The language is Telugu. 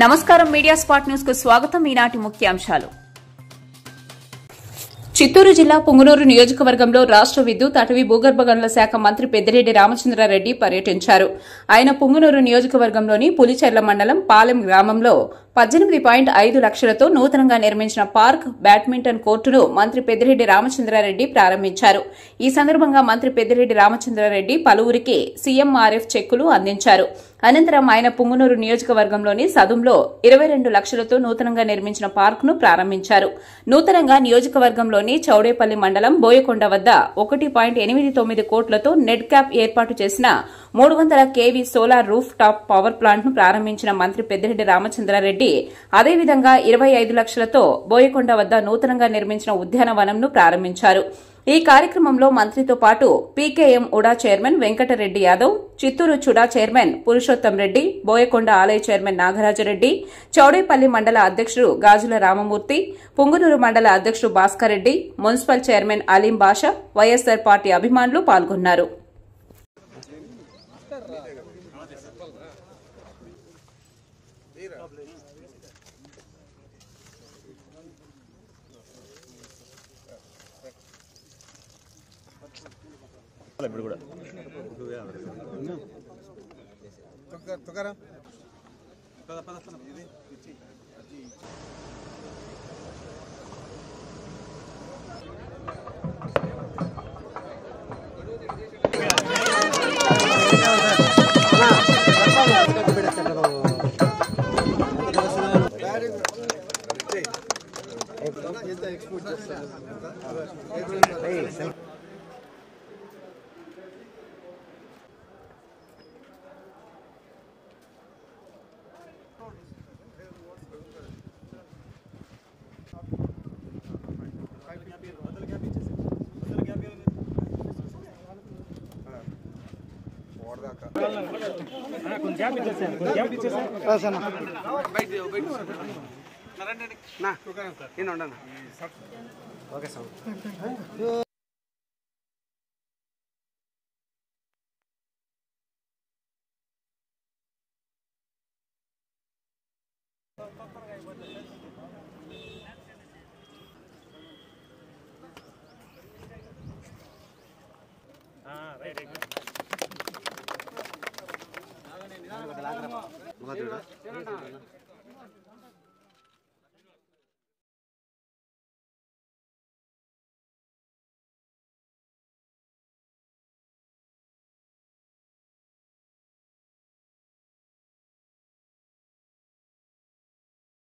నమస్కారం మీడియా స్పాట్ న్యూస్ కు స్వాగతం. ఈనాటి ముఖ్యాంశాలు. చిత్తూరు జిల్లా పుంగనూరు నియోజకవర్గంలో రాష్ట విద్యుత్ అటవీ భూగర్భ గనుల శాఖ మంత్రి పెద్దిరెడ్డి రామచంద్రారెడ్డి పర్యటించారు. ఆయన పుంగనూరు నియోజకవర్గంలోని పులిచెర్ల మండలం పాలెం గ్రామంలో 18.5 లక్షలతో నూతనంగా నిర్మించిన పార్క్ బ్యాడ్మింటన్ కోర్టును మంత్రి పెద్దిరెడ్డి రామచంద్రారెడ్డి ప్రారంభించారు. ఈ సందర్భంగా మంత్రి పెద్దిరెడ్డి రామచంద్రారెడ్డి పలువురికి సీఎంఆర్ఎఫ్ చెక్కులు అందించారు. అనంతరం ఆయన పుంగనూరు నియోజకవర్గంలోని సదుంలో 22 లక్షలతో నూతనంగా నిర్మించిన పార్కును ప్రారంభించారు. నూతనంగా నియోజకవర్గంలోని చౌడేపల్లి మండలం బోయకొండ వద్ద 1.89 కోట్లతో నెట్ క్యాప్ ఏర్పాటు చేసిన 300 KV solar roof top power plant ను ప్రారంభించిన మంత్రి పెద్దిరెడ్డి రామచంద్రారెడ్డి అదేవిధంగా 25 లక్షలతో బోయకొండ వద్ద నూతనంగా నిర్మించిన ఉద్యానవనంను ప్రారంభించారు. ఈ కార్యక్రమంలో మంత్రితో పాటు PKM UDA chairman Venkatareddy Yadav, Chittoor CUDA chairman Purushottam Reddy, Boyakonda ఆలయ చైర్మన్ నాగరాజరెడ్డి, చౌడేపల్లి మండల అధ్యకుడు గాజుల రామమూర్తి, పుంగనూరు మండల అధ్యకుడు భాస్కర్ రెడ్డి, మున్సిపల్ చైర్మన్ అలీం బాషా, వైఎస్సార్ పార్టీ అభిమానులు పాల్గొన్నారు. రైట్